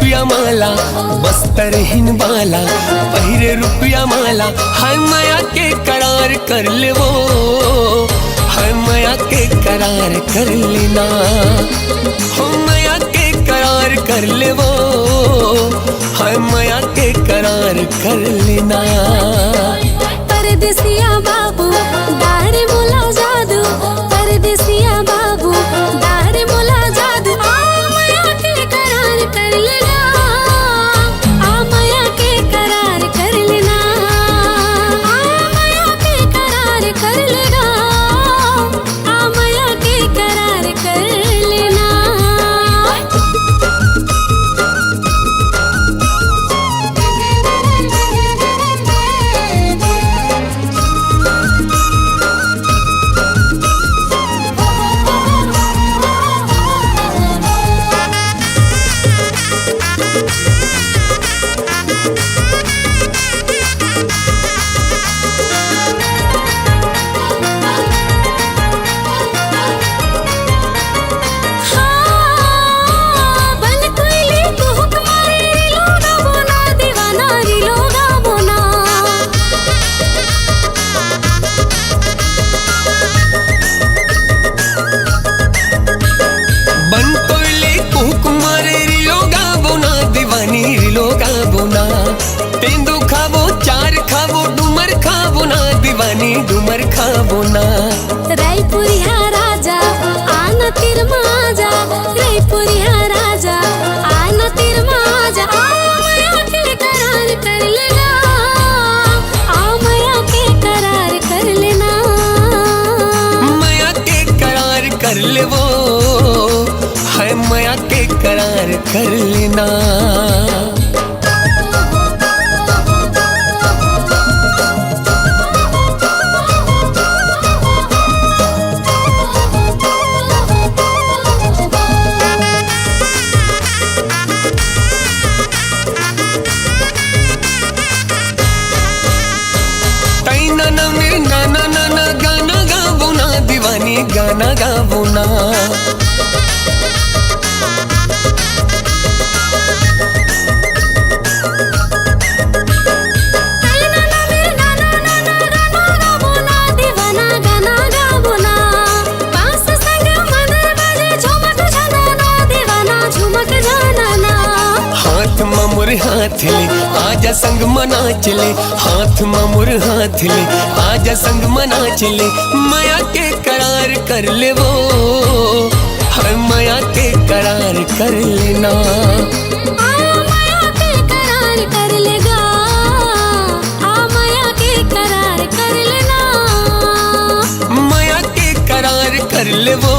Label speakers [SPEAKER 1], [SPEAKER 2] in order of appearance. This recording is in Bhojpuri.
[SPEAKER 1] रुपया माला बस्तर हिन बाला पहिरे रुपया माला हाय माया के करार कर ले वो हाय माया के करार कर लेना हो माया के करार कर ले वो हाय माया के करार कर लेना।
[SPEAKER 2] परदेसिया बाबू दाढ़ी मोला जादू परदेसिया बाबू दाढ़ी मोला जादू आ माया के करार कर लेना आ माया के करार कर लेना आ माया के करार कर लेना आ माया के करार कर लेना। तेंदू खाबो चार खाबो डुमर खाबो ना दीवानी डुमर खाबो ना। रायपुरिया राजा आना तीर माजा रायपुरिया राजा आना तीर माजा आ माया के करार कर लेना आ माया के करार कर लेना
[SPEAKER 1] माया के करार कर ले वो हाय माया के करार कर लेना। गाना गाबो ना दीवानी गाना गाबो ना। हाथ मामुर हाथ ले आजा संग मना चले हाथ मामुर हाथ ले आजा संग मना चले माया के करार कर ले वो हर माया के करार कर लेना
[SPEAKER 2] आ माया के करार कर लेगा आ माया के करार कर लेना
[SPEAKER 1] माया के करार कर ले वो